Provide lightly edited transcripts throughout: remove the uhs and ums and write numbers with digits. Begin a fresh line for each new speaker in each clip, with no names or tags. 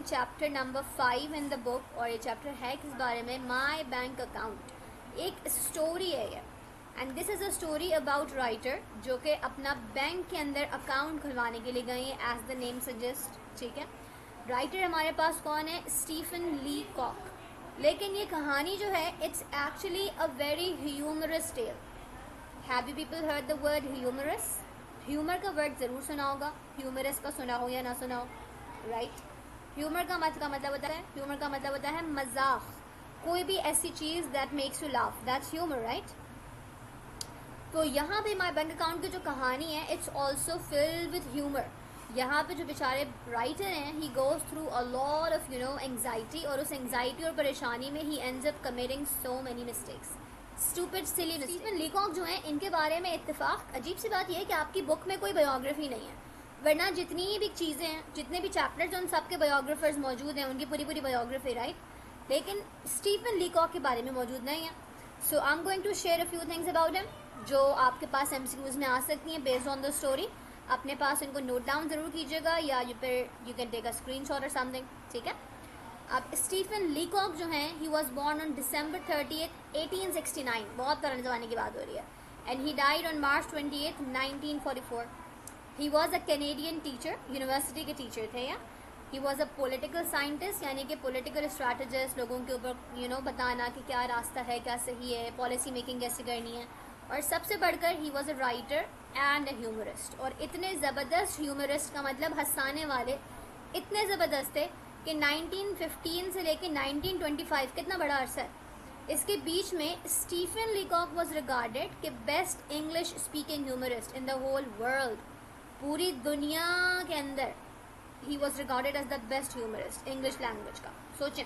Chapter number 5 in the book, और ये chapter है किस बारे में? माई बैंक अकाउंट। एक स्टोरी है ये, and this is a story about writer जो कि अपना बैंक के अंदर अकाउंट खुलवाने के लिए गए हैं, एज द नेम सजेस्ट। ठीक है, राइटर हमारे पास कौन है? Stephen Leacock. लेकिन ये कहानी जो है, it's actually a very humorous tale. Have you people heard the word humorous? Humour का वर्ड ज़रूर सुना होगा, ह्यूमरस का सुना हो या ना सुना हो, राइट? ह्यूमर का मतलब होता है, ह्यूमर का मतलब होता है मजाक, कोई भी ऐसी चीज़ that makes you laugh, that's humour, right? तो यहाँ पे माई बैंक अकाउंट की जो कहानी है, it's also filled with humour. यहाँ पे जो बेचारे राइटर हैं, he goes through a lot of anxiety, और उस एंग्जाइटी और परेशानी में he ends up committing so many mistakes, stupid silly mistakes. Stephen Leacock जो हैं, इनके बारे में इत्तेफाक, अजीब सी बात यह है कि आपकी बुक में कोई बायोग्राफी नहीं है, वरना जितनी भी चीज़ें हैं, जितने भी चैप्टर्स हैं, उन सब के बायोग्राफर्स मौजूद हैं, उनकी पूरी बायोग्राफी, राइट? लेकिन स्टीफन लीकॉक के बारे में मौजूद नहीं है। So I am going to share a few things about him जो आपके पास MCQs में आ सकती हैं बेस्ड ऑन द स्टोरी। अपने पास इनको नोट डाउन ज़रूर कीजिएगा, या you can take a screenshot और समथिंग। ठीक है, अब स्टीफन लीकॉक जो हैं, he was born on December 30, 1869, बहुत पुराने ज़माने की बात हो रही है, and he died on March 28, 1944। He was a Canadian teacher, university के टीचर थे। या he was a political scientist, यानी कि पोलिटिकल स्ट्रैटेजिस्ट, लोगों के ऊपर बताना कि क्या रास्ता है, क्या सही है, पॉलिसी मेकिंग कैसे करनी है। और सबसे बढ़कर he was a writer and a humourist, और इतने ज़बरदस्त ह्यूमरिस्ट का मतलब हंसाने वाले इतने ज़बरदस्त थे कि 1915 से लेकर 1925, कितना बड़ा अरसा है, इसके बीच में स्टीफन लीकॉक वॉज रिगार्डेड कि best English speaking humorist in the whole world. पूरी दुनिया के अंदर he was regarded as the best humorist English language का। सोचें,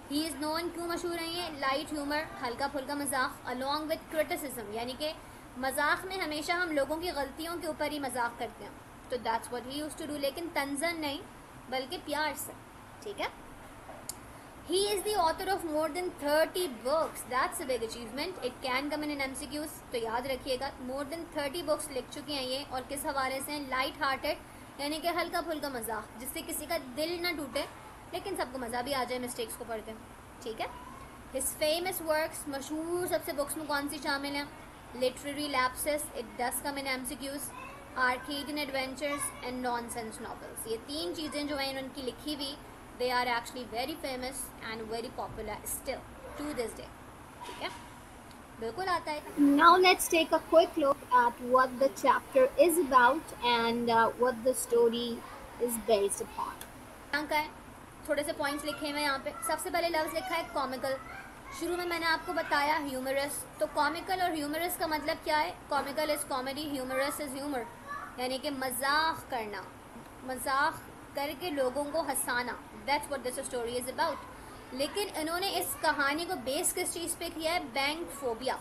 ही इज़ नोन, क्यों मशहूर है ये? लाइट ह्यूमर, हल्का फुल्का मजाक, अलॉन्ग विद क्रिटिसिज्म, यानी कि मजाक में हमेशा हम लोगों की गलतियों के ऊपर ही मजाक करते हैं, तो that's what he used to do, लेकिन तंजन नहीं बल्कि प्यार से। ठीक है, he is the author of more than 30 books, that's a big achievement, it can come in MCQs, तो याद रखिएगा, मोर देन 30 बुक्स लिख चुके हैं ये, और किस हवाले से? लाइट हार्टेड, यानी कि हल्का फुल्का मजाक, जिससे किसी का दिल ना टूटे लेकिन सबको मज़ा भी आ जाए मिस्टेक्स को पढ़ के। ठीक है, हिज फेमस वर्क्स, मशहूर सबसे बुक्स में कौन सी शामिल हैं? Literary lapses, it does come in MCQs, Arcadian adventures and nonsense novels. ये तीन चीज़ें जो हैं उनकी लिखी हुई, they are actually very famous and very popular still to this day. ठीक है, बिल्कुल आता है। Now let's take a quick look at what the chapter is about and what the story is based upon. यहाँ का है, थोड़े से पॉइंट्स लिखे हुए हैं यहाँ पे। सबसे पहले लफ्ज़ लिखा है कॉमिकल। शुरू में मैंने आपको बताया ह्यूमरस, तो कॉमिकल और ह्यूमरस का मतलब क्या है? Comical is comedy, humorous is humour, यानी कि मजाक करना, मजाक करके लोगों को हंसाना, that's what this story is about. लेकिन इन्होंने इस कहानी को बेस किस चीज़ पे किया है? Bank phobia.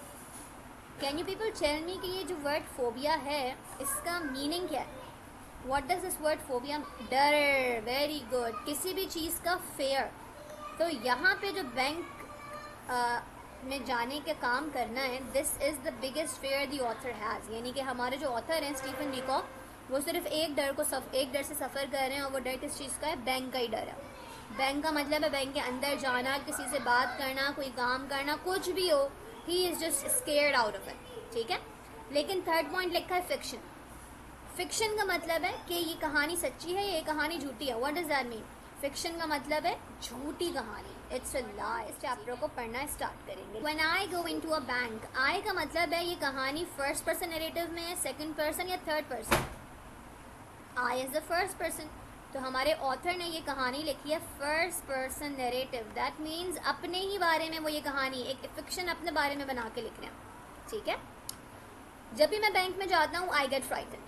Can you people tell me कि ये जो वर्ड फोबिया है, इसका मीनिंग क्या है? What does this word phobia? डर, वेरी गुड, किसी भी चीज़ का फेयर। तो यहाँ पे जो बैंक में जाने का काम करना है, this is the biggest fear the author has, यानी कि हमारे जो ऑथर हैं स्टीफन लीकॉक, वो सिर्फ एक डर से सफ़र कर रहे हैं, और वो डर किस चीज़ का है? बैंक का ही डर है। बैंक का मतलब है बैंक के अंदर जाना, किसी से बात करना, कोई काम करना, कुछ भी हो, he is just scared out of it. ठीक है, लेकिन थर्ड पॉइंट लिखा है फिक्शन। फिक्शन का मतलब है कि ये कहानी सच्ची है, ये कहानी झूठी है। What does that mean? Fiction का मतलब है झूठी कहानी, इट्स अ लाई। इस चैप्टर को पढ़ना स्टार्ट करेंगे। When I go into a bank, I का मतलब है ये कहानी फर्स्ट पर्सन नैरेटिव में है, सेकंड पर्सन या third person? I is the first person, तो हमारे ऑथर ने ये कहानी लिखी है first person narrative, that means अपने ही बारे में वो ये कहानी, एक फिक्शन अपने बारे में बना के लिख रहे हैं। ठीक है, जब भी मैं बैंक में जाता हूँ, आई गेट फ्राइटेंड।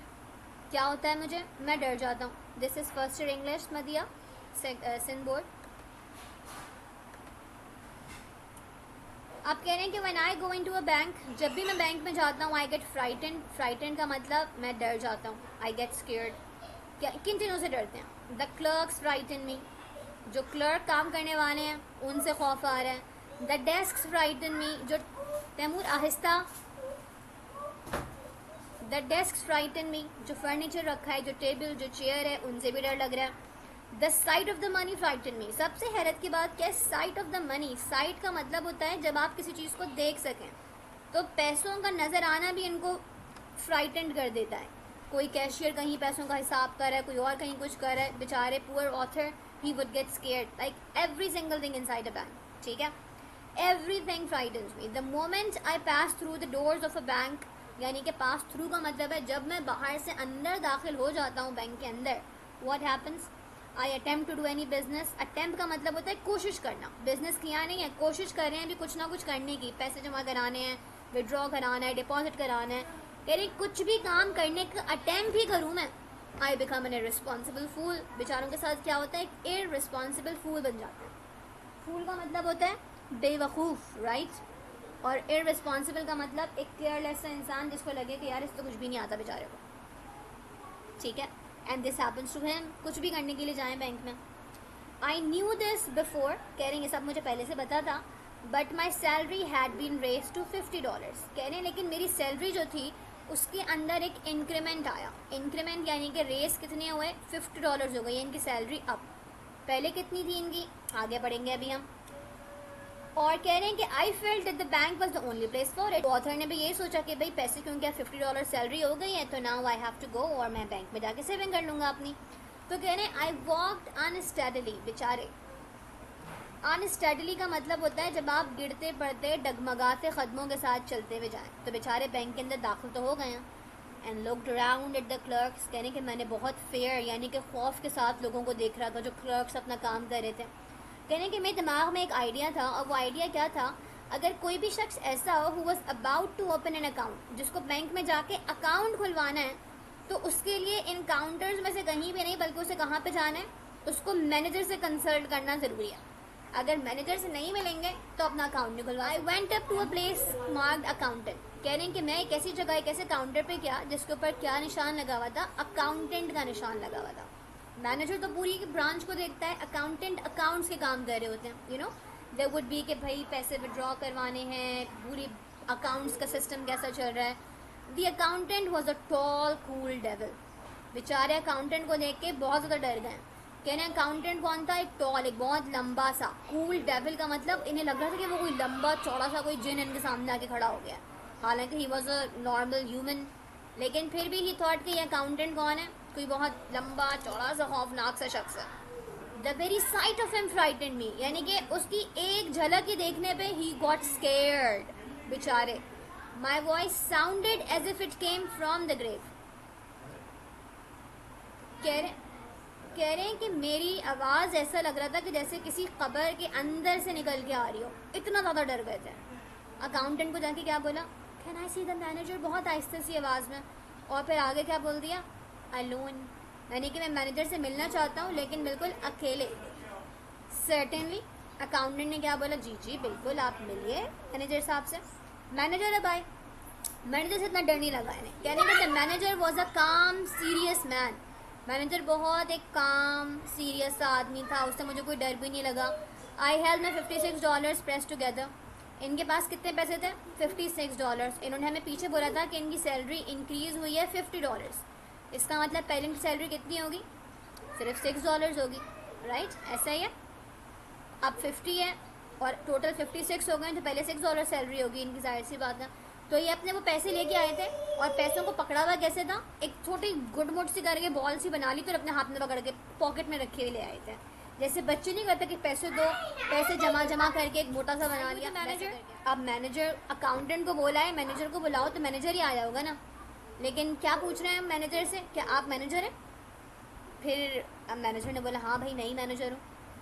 क्या होता है मुझे? मैं डर जाता हूँ। This is first year English मदिया सिंध बोर्ड। आप कह रहे हैं कि when I go into a bank, जब भी मैं बैंक में जाता हूँ, आई गेट फ्राइटेंड। फ्राइटेंड का मतलब मैं डर जाता हूँ, आई गेट स्केयर्ड। क्या, किन चीज़ों से डरते हैं? द क्लर्क्स फ्राइटन मी, जो क्लर्क काम करने वाले हैं उनसे खौफ आ रहा है। द डेस्क फ्राइटन मी, जो तैमूर आहिस्ता, द डेस्क फ्राइटन मी, जो फर्नीचर रखा है, जो टेबल, जो चेयर है, उनसे भी डर लग रहा है। The sight of the money frighten me. सबसे हैरत की बात क्या है, sight of the money. Sight का मतलब होता है जब आप किसी चीज़ को देख सकें, तो पैसों का नज़र आना भी इनको फ्राइटेंड कर देता है। कोई कैशियर कहीं पैसों का हिसाब कर रहा है, कोई और कहीं कुछ कर रहा है, बेचारे poor author he would get scared like every single thing inside a bank, ठीक है। Everything frightens me the moment I pass through the doors of a bank. यानी कि पास थ्रू का मतलब है जब मैं बाहर से अंदर दाखिल हो जाता हूँ बैंक के अंदर, what happens, I attempt to do any business. Attempt का मतलब होता है कोशिश करना, बिजनेस किया नहीं है, कोशिश कर रहे हैं अभी कुछ ना कुछ करने की, पैसे जमा कराने हैं, विड्रॉ कराना है, डिपॉजिट कराना है, यानी कुछ भी काम करने का अटेम्प्ट ही करूँ मैं, आई बिकम एन इररिस्पॉन्सिबल फूल। बेचारों के साथ क्या होता है, एक इररिस्पॉन्सिबल फूल बन जाता है। फूल का मतलब होता है बेवकूफ़, राइट, और इररिस्पॉन्सिबल का मतलब एक केयरलेस इंसान जिसको लगे कि यार इसको कुछ भी नहीं आता बेचारे को, ठीक है। And this happens to him, कुछ भी करने के लिए जाएं बैंक में। आई न्यू दिस बिफोर, कह रहे हैं ये सब मुझे पहले से पता था, but my salary had been raised to $50। कह रहे हैं लेकिन मेरी सैलरी जो थी उसके अंदर एक इंक्रीमेंट आया। इंक्रीमेंट यानी कि रेस कितने हुए, $50 हो गई इनकी सैलरी अब। पहले कितनी थी इनकी, आगे बढ़ेंगे अभी हम। और कह रहे हैं कि I felt that the bank was the only place for it. Author ने भी यही सोचा कि भाई पैसे क्यों, क्या $50 सैलरी हो गई है तो now I have to go, और मैं बैंक में जाके सेविंग कर लूँगा अपनी। तो कह रहे हैं आई वॉक्ड अनस्टेडली, बेचारे अनस्टेडली का मतलब होता है जब आप गिरते पड़ते डगमगाते कदमों के साथ चलते हुए जाएं। तो बेचारे बैंक के अंदर दाखिल तो हो गए हैं। And looked around at the clerks, कहने कि मैंने बहुत फेयर यानी कि खौफ के साथ लोगों को देख रहा था जो क्लर्क्स अपना काम कर रहे थे। कहने कि मेरे दिमाग में एक आइडिया था, और वो आइडिया क्या था, अगर कोई भी शख्स ऐसा हो who was about to open an account, जिसको बैंक में जाके अकाउंट खुलवाना है, तो उसके लिए इन काउंटर्स में से कहीं भी नहीं बल्कि उसे कहाँ पे जाना है, उसको मैनेजर से कंसल्ट करना ज़रूरी है। अगर मैनेजर से नहीं मिलेंगे तो अपना अकाउंट नहीं खुलवा। I went up to a place marked accountant. कह रहे हैं कि मैं एक ऐसी जगह एक ऐसे काउंटर पे गया जिसके ऊपर क्या निशान लगा हुआ था, अकाउंटेंट का निशान लगा हुआ था। मैनेजर तो पूरी ब्रांच को देखता है, अकाउंटेंट अकाउंट्स के काम कर रहे होते हैं, you know there would be कि भाई पैसे विड्रॉ करवाने हैं, पूरी अकाउंट्स का सिस्टम कैसा चल रहा है। The accountant was a tall cool devil. बेचारे अकाउंटेंट को देख के बहुत ज़्यादा डर गए। कहने अकाउंटेंट कौन था, एक टॉल, एक बहुत लंबा सा। कूल डेविल का मतलब इन्हें लग रहा था कि वो कोई लंबा चौड़ा सा कोई जिन इनके सामने आके खड़ा हो गया, हालांकि he was a normal human. लेकिन फिर भी ही थॉट कि ये अकाउंटेंट कौन है, कोई बहुत लंबा चौड़ा सा खौफनाक सा शख्स है। The very sight of him frightened me, यानी कि उसकी एक झलक ही देखने पे ही गॉट स्केयर्ड बेचारे। My voice sounded as if it came from the grave. कह रहे हैं कि मेरी आवाज़ ऐसा लग रहा था कि जैसे किसी कब्र के अंदर से निकल के आ रही हो, इतना ज़्यादा डर गए थे। अकाउंटेंट को जाके क्या बोला, can I see the manager, बहुत आहिस्ते सी आवाज़ में। और फिर आगे क्या बोल दिया, अलोन, यानी कि मैं मैनेजर से मिलना चाहता हूँ लेकिन बिल्कुल अकेले। सर्टेनली अकाउंटेंट ने क्या बोला, जी जी बिल्कुल आप मिलिए मैनेजर साहब से। मैनेजर अब आए, मैनेजर से इतना डर नहीं लगा इन्हें। कहने कि द मैनेजर वॉज अ काम सीरियस मैन। मैनेजर बहुत एक काम सीरियस सा आदमी था, उससे मुझे कोई डर भी नहीं लगा। I held my $56 press together. इनके पास कितने पैसे थे, $56। इन्होंने हमें पीछे बोला था कि इनकी सैलरी इंक्रीज़ हुई है $50। इसका मतलब पहले इनकी सैलरी कितनी होगी, सिर्फ $6 होगी, राइट, ऐसा ही है। अब 50 है और टोटल 56 हो गए, तो पहले $6 सैलरी होगी इनकी, जाहिर सी बात है। तो ये अपने वो पैसे लेके आए थे, और पैसों को पकड़ा हुआ कैसे था, एक छोटी गुडमुट सी करके बॉल सी बना ली तो अपने हाथ में पकड़ के पॉकेट में रखे हुए ले आए थे। जैसे बच्चे नहीं करते कि पैसे दो, पैसे जमा करके एक मोटा सा बना लिया मैनेजर। अब मैनेजर अकाउंटेंट को बोला है मैनेजर को बुलाओ, तो मैनेजर ही आया होगा ना। लेकिन क्या पूछ रहे हैं मैनेजर से, क्या आप मैनेजर हैं? फिर अब मैनेजर ने बोला हाँ भाई नहीं मैनेजर हूँ।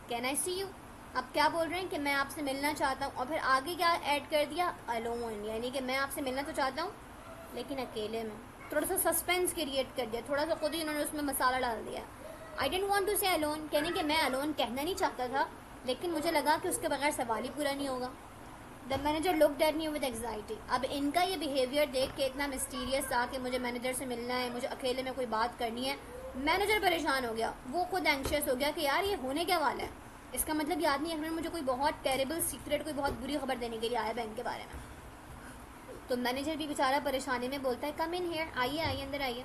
Can I see you? अब क्या बोल रहे हैं कि मैं आपसे मिलना चाहता हूँ, और फिर आगे क्या ऐड कर दिया, अलोन, यानी कि मैं आपसे मिलना तो चाहता हूँ लेकिन अकेले में। थोड़ा सा सस्पेंस क्रिएट कर दिया, थोड़ा सा खुद ही उन्होंने उसमें मसाला डाल दिया। आई डेंट वॉन्ट टू से अलोन, कहने कि मैं अलोन कहना नहीं चाहता था, लेकिन मुझे लगा कि उसके बगैर सवाल ही पूरा नहीं होगा। The manager looked at me with anxiety. अब इनका ये बिहेवियर देख के इतना मिस्टीरियस था कि मुझे मैनेजर से मिलना है, मुझे अकेले में कोई बात करनी है। मैनेजर परेशान हो गया, वो खुद एंग्शियस हो गया कि यार ये होने क्या वाला है। इसका मतलब ये आदमी अगर मुझे कोई बहुत टेरेबल सीक्रेट, कोई बहुत बुरी खबर देने के लिए आया बैंक के बारे में। तो मैनेजर भी बेचारा परेशानी में बोलता है कम इन हियर, आइए आइए अंदर आइए।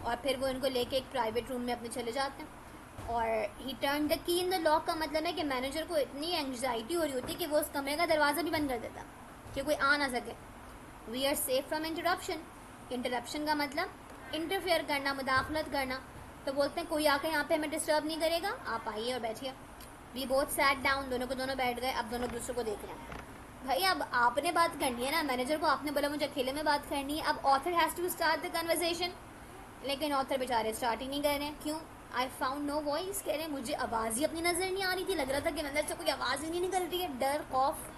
और फिर वो इनको लेके एक प्राइवेट रूम में अपने चले जाते हैं। और ही turn the key in the lock का मतलब है कि मैनेजर को इतनी एंग्जाइटी हो रही होती है कि वो उस कमरे का दरवाज़ा भी बंद कर देता कि कोई आ ना सके। We are safe from interruption. Interruption का मतलब इंटरफेयर करना, मुदाखलत करना। तो बोलते हैं कोई आके यहाँ पे हमें डिस्टर्ब नहीं करेगा, आप आइए और बैठिए। वी बोथ सैट डाउन, दोनों को दोनों बैठ गए। अब दोनों दूसरे को देख रहे हैं। भाई अब आपने बात करनी है ना, मैनेजर को आपने बोला मुझे अकेले में बात करनी है। अब author has to start the conversation, लेकिन ऑथर बेचारे स्टार्ट ही नहीं कर रहे हैं। क्यों? I found no voice. कह रहे हैं मुझे आवाज़ ही अपनी नज़र नहीं आ रही थी, लग रहा था कि अंदर से कोई आवाज़ ही नहीं निकल रही है, डर खौफ।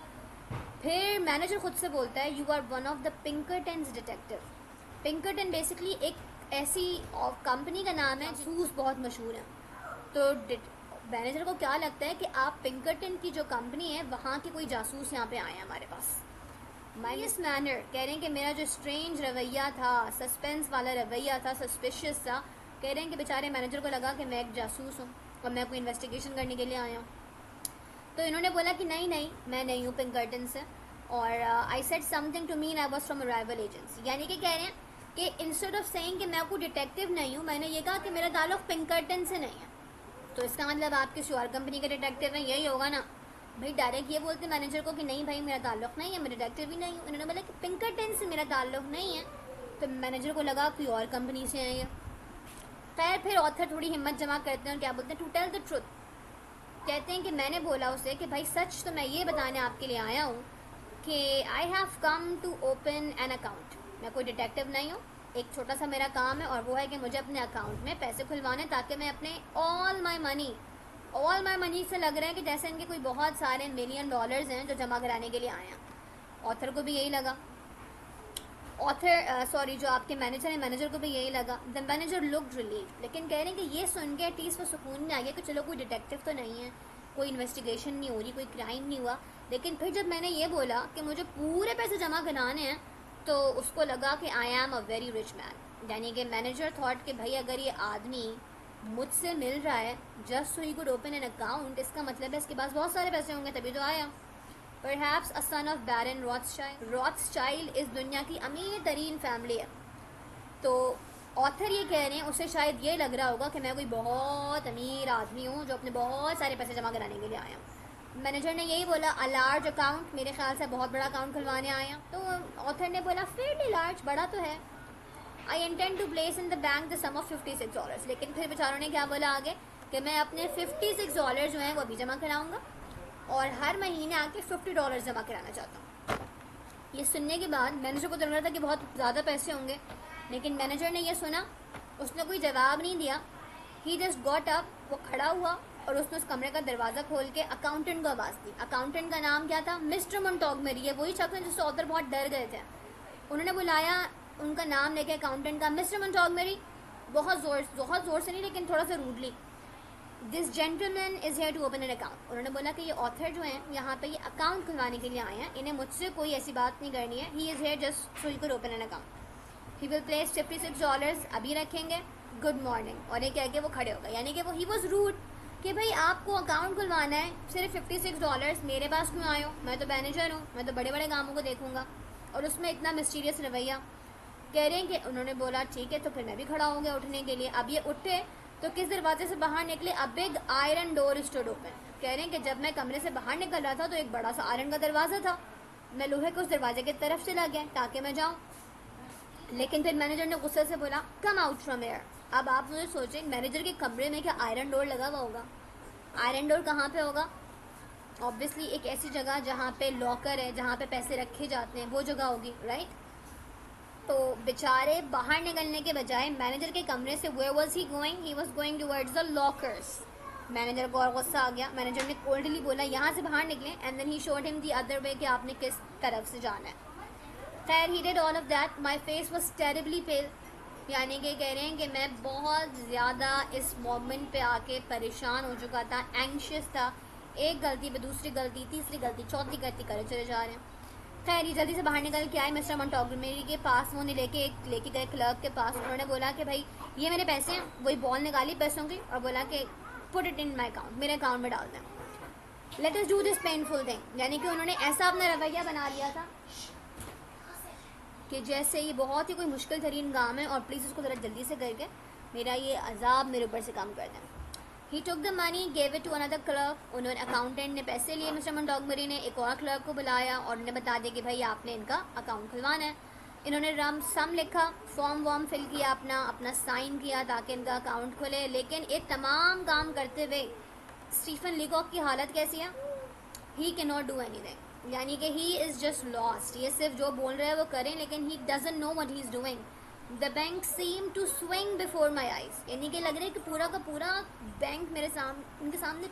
फिर मैनेजर खुद से बोलता है you are one of the Pinkertons detective. Pinkerton basically एक ऐसी कंपनी का नाम है, जासूस बहुत मशहूर है। तो मैनेजर को क्या लगता है कि आप पिंकरटन की जो कंपनी है वहाँ के कोई जासूस यहाँ पे आए हैं हमारे पास। माइनस मैनर, कह रहे हैं कि मेरा जो स्ट्रेंज रवैया था, सस्पेंस वाला रवैया था, सस्पिशियस था। कह रहे हैं कि बेचारे मैनेजर को लगा कि मैं एक जासूस हूँ और मैं कोई इन्वेस्टिगेशन करने के लिए आया हूँ। तो इन्होंने बोला कि नहीं नहीं, मैं नहीं हूँ पिंकरटन से। और I said something to mean I was from arrival agency. यानी कि कह रहे हैं कि इंस्टेड ऑफ सेइंग कि मैं कोई डिटेक्टिव नहीं हूँ, मैंने ये कहा कि मेरा ताल्लुक पिंकरटन से नहीं है। तो इसका मतलब आप किसी और कंपनी के डिटेक्टिव हैं, यही होगा ना। भाई डायरेक्ट ये बोलते मैनेजर को कि नहीं भाई मेरा ताल्लुक नहीं है, मैं डिटेक्टिव भी नहीं हूँ। उन्होंने बोला कि पिंकरटन से मेरा ताल्लुक नहीं है। तो मैनेजर को लगा कोई और कंपनी से है ये। खैर फिर ऑथर थोड़ी हिम्मत जमा करते हैं और क्या बोलते हैं, टू टेल द ट्रुथ। कहते हैं कि मैंने बोला उसे कि भाई सच तो मैं ये बताने आपके लिए आया हूँ कि I have come to open an account. मैं कोई डिटेक्टिव नहीं हूँ, एक छोटा सा मेरा काम है और वो है कि मुझे अपने अकाउंट में पैसे खुलवाने, ताकि मैं अपने ऑल माई मनी से लग रहा है कि जैसे इनके कोई बहुत सारे $1 मिलियन हैं जो जमा कराने के लिए आए हैं। ऑथर को भी यही लगा, जो आपके मैनेजर है, मैनेजर को भी यही लगा। The manager looked relieved. लेकिन कह रहे हैं कि ये सुन के एटलीस्ट वो सुकून में आ गया कि चलो कोई डिटेक्टिव तो नहीं है, कोई इन्वेस्टिगेशन नहीं हो रही, कोई क्राइम नहीं हुआ। लेकिन फिर जब मैंने ये बोला कि मुझे पूरे पैसे जमा कराने हैं, तो उसको लगा कि I am a very rich man. यानी कि मैनेजर थॉट कि भाई अगर ये आदमी मुझसे मिल रहा है just so he could open an account, इसका मतलब है इसके पास बहुत सारे पैसे होंगे तभी तो आया। Perhaps a son of Baron Rothschild. Rothschild इस दुनिया की अमीर तरीन फैमिली है। तो ऑथर ये कह रहे हैं उसे शायद ये लग रहा होगा कि मैं कोई बहुत अमीर आदमी हूँ जो अपने बहुत सारे पैसे जमा कराने के लिए आया हूँ। मैनेजर ने यही बोला अ लार्ज अकाउंट, मेरे ख्याल से बहुत बड़ा अकाउंट खुलवाने आया। तो ऑथर ने बोला फेयरली लार्ज, बड़ा तो है। I intend to place in the bank the sum of $56। लेकिन फिर बेचारों ने क्या बोला आगे कि मैं अपने $56 जो हैं वो भी जमा कराऊंगा और हर महीने आके $50 जमा कराना चाहता हूँ। ये सुनने के बाद मैनेजर को तो लग रहा था कि बहुत ज़्यादा पैसे होंगे, लेकिन मैनेजर ने ये सुना, उसने कोई जवाब नहीं दिया। ही जस्ट गॉट अप, वो खड़ा हुआ और उसने उस कमरे का दरवाज़ा खोल के अकाउंटेंट को आवाज़ दी। अकाउंटेंट का नाम क्या था? मिस्टर मोंटोगमेरी। ये वही शख्स है जिससे ऑथर बहुत डर गए थे। उन्होंने बुलाया उनका नाम लेके अकाउंटेंट का, मिस्टर मोंटोगमेरी। बहुत ज़ोर से नहीं, लेकिन थोड़ा सा rudely. This gentleman is here to open an account. उन्होंने बोला कि ये ऑथर जो हैं यहाँ पे ये अकाउंट खुलवाने के लिए आए हैं, इन्हें मुझसे कोई ऐसी बात नहीं करनी है। He is here just so he could open an account. He will place $56 अभी रखेंगे, गुड मॉर्निंग। और ये कह के वो खड़े हो गए। यानी कि वो ही वॉज रूड कि भाई आपको अकाउंट खुलवाना है, सिर्फ $56, मेरे पास क्यों आए हो? मैं तो मैनेजर हूँ, मैं तो बड़े बड़े कामों को देखूंगा। और उसमें इतना मिस्टीरियस रवैया। कह रहे हैं कि उन्होंने बोला ठीक है, तो फिर मैं भी खड़ा हो गया उठने के लिए। अब ये उठे तो किस दरवाजे से बाहर निकले? A big iron door stood open. कह रहे हैं कि जब मैं कमरे से बाहर निकल रहा था तो एक बड़ा सा आयरन का दरवाज़ा था। मैं लोहे के उस दरवाजे की तरफ से लग गया ताकि मैं जाऊं। लेकिन फिर मैनेजर ने गुस्से से बोला कम आउट फ्रॉम एयर। अब आप मुझे सोचें, मैनेजर के कमरे में क्या आयरन डोर लगा हुआ होगा? आयरन डोर कहाँ पे होगा? ऑब्वियसली एक ऐसी जगह जहाँ पे लॉकर है, जहाँ पे पैसे रखे जाते हैं, वो जगह होगी, राइट? तो बेचारे बाहर निकलने के बजाय मैनेजर के कमरे से where was he going? He was going towards the lockers. Manager को और गुस्सा आ गया। मैनेजर ने कोल्डली बोला यहाँ से बाहर निकले, and then he showed him the other way कि आपने किस तरफ से जाना है। खैर he did all of that. My face was terribly pale. यानी कि कह रहे हैं कि मैं बहुत ज़्यादा इस मोमेंट पे आके परेशान हो चुका था, एंग्शियस था। एक गलती पे दूसरी गलती, तीसरी गलती, चौथी गलती करे चले जा रहे हैं। खैर ये जल्दी से बाहर निकल के आए मिस्टर मोंटोगमेरी के पास। वो लेके गए क्लर्क के पास। उन्होंने बोला कि भाई ये मेरे पैसे हैं। वही बॉल निकाली पैसों की और बोला कि put it in my account, मेरे अकाउंट में डाल दें। Let us do this painful thing. यानी कि उन्होंने ऐसा अपना रवैया बना लिया था कि जैसे ये बहुत ही कोई मुश्किल तरीन काम है और प्लीज़ उसको ज़रा जल्दी से करके मेरा ये अजाब मेरे ऊपर से कम कर दें। He took the money, gave it to another clerk. उन्होंने अकाउंटेंट ने पैसे लिए, मिस्टर मोंटगोमरी ने एक और क्लर्क को बुलाया और उन्हें बता दिया कि भाई आपने इनका अकाउंट खुलवाना है। इन्होंने रम सम लिखा, फॉर्म वॉर्म फिल किया, अपना साइन किया ताकि इनका अकाउंट खुले। लेकिन ये तमाम काम करते हुए स्टीफन लीकॉक की हालत कैसी है? He can not do anything, यानी कि ही इज़ जस्ट लॉस्ट। ये सिर्फ जो बोल रहे हैं वो करें, लेकिन he doesn't know what he is doing. The bank seem to swing before my eyes, यानी कि लग रहा है कि पूरा का पूरा बैंक उनके सामने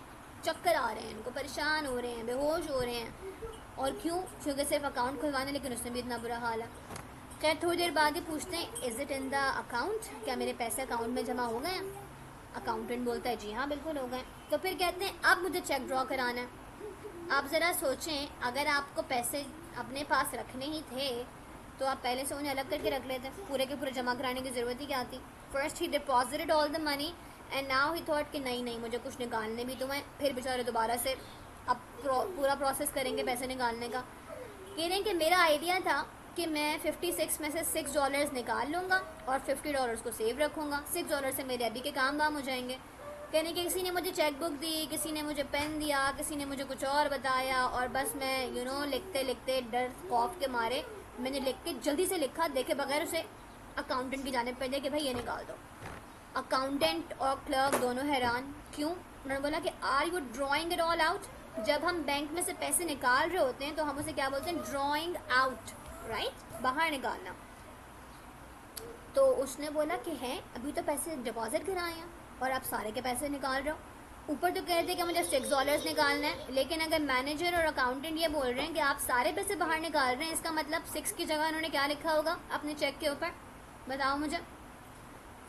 चक्कर आ रहे हैं, इनको परेशान हो रहे हैं, बेहोश हो रहे हैं। और क्यों? क्योंकि सिर्फ अकाउंट खुलवाना, लेकिन उसमें भी इतना बुरा हाल है। खैर थोड़ी देर बाद ही पूछते हैं, is it in the account, क्या मेरे पैसे अकाउंट में जमा हो गए हैं? अकाउंटेंट बोलता है जी हाँ बिल्कुल हो गए। तो फिर कहते हैं अब मुझे चेक ड्रॉ कराना है। आप ज़रा सोचें, अगर आपको पैसे अपने पास रखने ही थे तो आप पहले से उन्हें अलग करके रख लेते, पूरे के पूरे जमा कराने की ज़रूरत ही क्या थी? First he deposited all the money and now he thought कि नहीं मुझे कुछ निकालने भी तो हैं। फिर बेचारे दोबारा से अब पूरा प्रोसेस करेंगे पैसे निकालने का। कह रहे हैं कि मेरा आइडिया था कि मैं 56 में से $6 निकाल लूँगा और $50 को सेव रखूँगा। $6 से मेरे अभी के काम वाम हो जाएंगे। कहने कि किसी ने मुझे चेक बुक दी, किसी ने मुझे पेन दिया, किसी ने मुझे कुछ और बताया, और बस मैं लिखते लिखते डर खौफ के मारे मैंने लिख के जल्दी से लिखा, देखे बगैर उसे अकाउंटेंट की जानिब पे दे कि भाई ये निकाल दो। अकाउंटेंट और क्लर्क दोनों हैरान। क्यों? उन्होंने बोला कि are you drawing it all out? जब हम बैंक में से पैसे निकाल रहे होते हैं तो हम उसे क्या बोलते हैं? ड्रॉइंग आउट, राइट, बाहर निकालना। तो उसने बोला कि हैं अभी तो पैसे डिपॉजिट कराए हैं और आप सारे के पैसे निकाल रहे हो। ऊपर तो कह रहे थे कि मुझे $6 निकालना है, लेकिन अगर मैनेजर और अकाउंटेंट ये बोल रहे हैं कि आप सारे पैसे बाहर निकाल रहे हैं, इसका मतलब 6 की जगह उन्होंने क्या लिखा होगा अपने चेक के ऊपर? बताओ मुझे।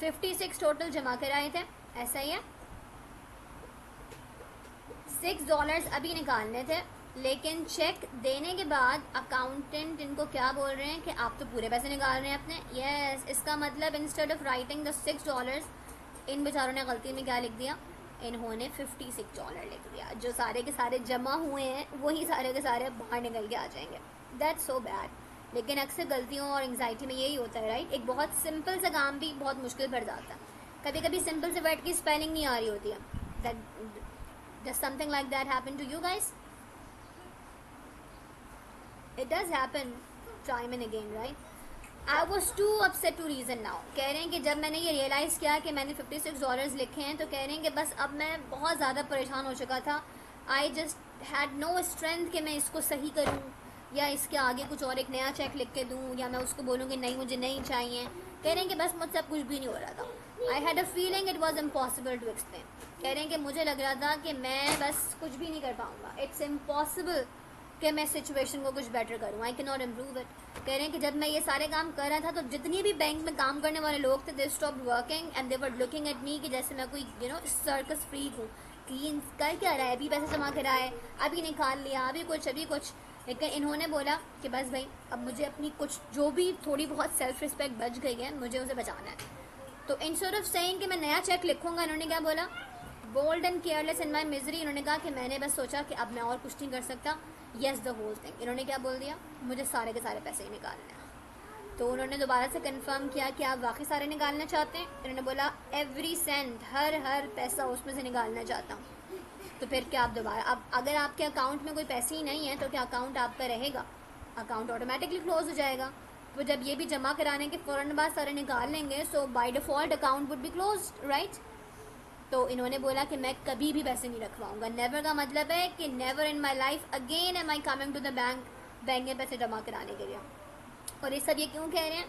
56 टोटल जमा कराए थे, ऐसा ही है। $6 अभी निकालने थे, लेकिन चेक देने के बाद अकाउंटेंट इनको क्या बोल रहे हैं कि आप तो पूरे पैसे निकाल रहे हैं अपने। यस, इसका मतलब इंस्टेड ऑफ राइटिंग द $6, इन बेचारों ने गलती में क्या लिख दिया? इन्होंने $56 लिख दिया। जो सारे के सारे जमा हुए हैं वही सारे के सारे बाहर निकल के आ जाएंगे। That's so bad. लेकिन अक्सर गलतियों और एंग्जाइटी में यही होता है, राइट? एक बहुत सिंपल सा काम भी बहुत मुश्किल पड़ जाता है। कभी कभी सिंपल से वर्ड की स्पेलिंग नहीं आ रही होती है। Does something like that happen to you guys? It does happen time and again, right? I was too upset to reason now. कह रहे हैं कि जब मैंने ये रियलाइज़ किया कि मैंने $56 लिखे हैं, तो कह रहे हैं कि बस अब मैं बहुत ज़्यादा परेशान हो चुका था। I just had no strength कि मैं इसको सही करूँ या इसके आगे कुछ और एक नया चेक लिख के दूँ, या मैं उसको बोलूँ कि नहीं मुझे नहीं चाहिए। कह रहे हैं कि बस मुझसे अब कुछ भी नहीं हो रहा था। I had a feeling it was impossible to explain. कह रहे हैं कि मुझे लग रहा था कि मैं बस कुछ भी नहीं कर पाऊँगा। It's impossible कि मैं सिचुएशन को कुछ बेटर करूँ। I can not improve it. कह रहे हैं कि जब मैं ये सारे काम कर रहा था तो जितनी भी बैंक में काम करने वाले लोग थे, they stopped working and they were looking at me कि जैसे मैं कोई सर्कस फ्रीक हूँ कि ये कर क्या रहा है, अभी पैसे जमा कराए, अभी निकाल लिया, अभी कुछ। लेकिन इन्होंने बोला कि बस भाई अब मुझे अपनी कुछ जो भी थोड़ी बहुत सेल्फ रिस्पेक्ट बच गई है, मुझे उसे बचाना है। तो इंस्टेड ऑफ सेइंग कि मैं नया चेक लिखूंगा, इन्होंने क्या बोला? Bold and careless in my misery. इन्होंने कहा कि मैंने बस सोचा कि अब मैं और कुछ नहीं कर सकता। Yes the whole thing. इन्होंने क्या बोल दिया? मुझे सारे के सारे पैसे ही निकालने हैं। तो उन्होंने दोबारा से कंफर्म किया कि आप वाकई सारे निकालना चाहते हैं? इन्होंने बोला एवरी सेंट, हर पैसा उसमें से निकालना चाहता हूँ। तो फिर क्या आप दोबारा, अब अगर आपके अकाउंट में कोई पैसे ही नहीं है तो क्या अकाउंट आपका रहेगा? अकाउंट ऑटोमेटिकली क्लोज हो जाएगा। तो जब ये भी जमा कराने के फ़ौरन बाद सारे निकाल लेंगे, so by default account would be close, right? तो इन्होंने बोला कि मैं कभी भी पैसे नहीं रखवाऊंगा। नेवर का मतलब है कि never in my life again am I coming to the bank में पैसे जमा कराने के लिए। और ये सब ये क्यों कह रहे हैं?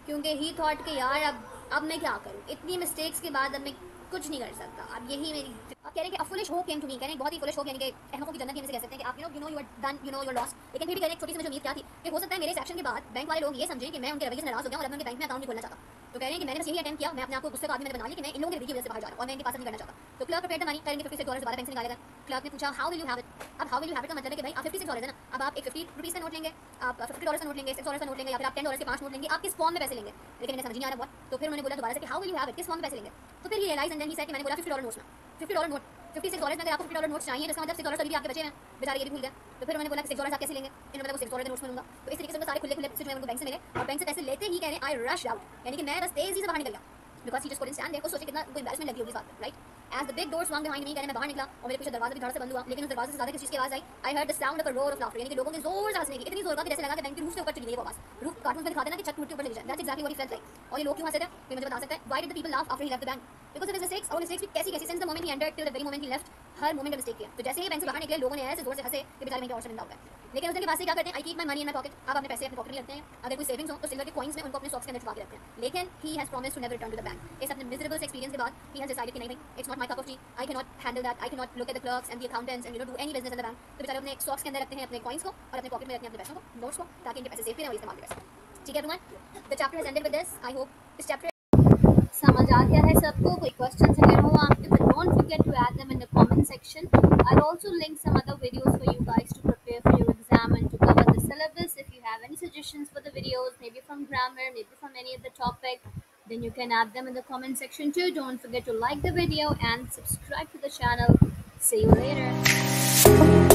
क्योंकि ही थॉट कि यार अब मैं क्या करूँ, इतनी मिस्टेक्स के बाद अब मैं कुछ नहीं कर सकता। अब यही मेरी, अब कह रहे हैं कि foolish hope came to me. कह रहे हैं बहुत ही फुलिश होप, यानी कि अहमकों की जन्नत की कह सकते हैं कि आप you are done, you are lost. लेकिन फिर भी कह रहे हैं छोटी सी मुझे उम्मीद क्या थी कि हो सकता है मेरे इस एक्शन के बाद बैंक वाले लोग ये समझें कि मैं उनके रवैये से नाराज हो गया और अब मैं उनके बैंक में अकाउंट नहीं खोलना चाहता। तो कह रहे हैं कि मैंने बस यही अटेम्प्ट किया, मैं अपने आप को गुस्से का आदमी मैंने बना लिया कि मैं इन लोगों के रवैये की वजह से बाहर जा रहा हूं और मैं इनके पास नहीं करना चाहता। तो क्लर्क पेड द मनी, करेंगे $56 दोबारा बैंक से निकालेगा। क्लर्क ने पूछा how will you have it? अब how will you have it का मतलब है कि भाई आप $56 है ना, अब आप एक ₹50 का नोट लेंगे, आप $50 का नोट लेंगे, $6 का नोट लेंगे, या फिर आप $10 के 5 नोट लेंगे, आप किस फॉर्म में पैसे लेंगे? लेकिन इन्हें समझ नहीं आ रहा बहुत। तो फिर उन्होंने बोला दोबारा से कि how will you have it, किस फॉर्म में पैसे लेंगे? तो फिर ये realise and then he said कि मैंने बोला $50 नोट्स में, $50 नोट, $56 में अगर आपको $50 नोट्स चाहिए तो इसका मतलब $6 भी आपके बचे हैं, बेचारे ये भी भूल गए। तो फिर उन्होंने बोला कि $6 आप कैसे लेंगे? इन्होंने बोला $6 के नोट्स में लूंगा। तो इस तरीके से सारे खुले सिचुएशन में बैंक से मिले और बैंक से पैसे लेते ही कह रहे आई रश आउट, यानी कि मैं बस तेजी से बाहर निकल गया। Because he just couldn't stand there। उसको सोचे कितना कोई embarrassment लगी होगी इस बात पे, right. As the big door swung behind me, कहने मैं बाहर निकला और मेरे पीछे दरवाजा भी धड़ से बंद हुआ, लेकिन उस दरवाजे से ज्यादा किस चीज की आवाज आई? I heard the sound of a roar of laughter, यानी कि लोगों के जोर से हंसने की, इतनी जोर का कि जैसे लगा कि बैंक की रूफ से ऊपर चली गई वो आवाज। रूफ कार्टून में दिखाते हैं ना कि छत टूट के ऊपर चली जाए, that's exactly what he felt like. और ये लोग क्यों हंसे थे? कोई मुझे बता सकता है? Why did the people laugh after he left the bank? Because of his mistakes. और मिस्टेक्स भी कैसी कैसी, since the moment he entered till the very moment he left, her moment में मिस्टेक किया। तो जैसे ही बैंक से बाहर निकले, लोगों ने ऐसे जोर से हंसे कि बेचारे बैंक के और शर्मिंदा हो गए। लेकिन उस दिन के बाद से क्या करते हैं? I keep my money in my pocket. आप अपने पैसे अपने पॉकेट में रखते हैं। अगर कोई सेविंग्स हो तो सिल्वर के कॉइंस में उनको अपने सॉक्स के अंदर छुपा के रखते हैं। लेकिन he has promised to never return to the bank. इस अपने मिजरेबल एक्सपीरियंस के बाद ही हैज डिसाइडेड कि नहीं भाई, it's not my cup of T, I can not handle that, I can not look at the clerks and the accountants and do any business in the bank. तो बेचारे अपने socks के अंदर रखते हैं अपने कॉइंस को और अपने पॉकेट में रखते हैं अपने पैसों को, नोट्स को, ताकि इनके पैसे सेफ भी रहें और इस्तेमाल भी कर सकें। ठीक है everyone, the chapter has ended with this. I hope इस चैप्टर समझ आ गया है सबको। कोई क्वेश्चंस अगर हो आपके, तो don't forget to add them in the comment section. I'll also link some other videos for you guys to prepare for your exam and to cover the syllabus. If you have any suggestions for the videos, maybe from grammar, maybe from any other topic, then you can add them in the comment section too. Don't forget to like the video and subscribe to the channel. See you later.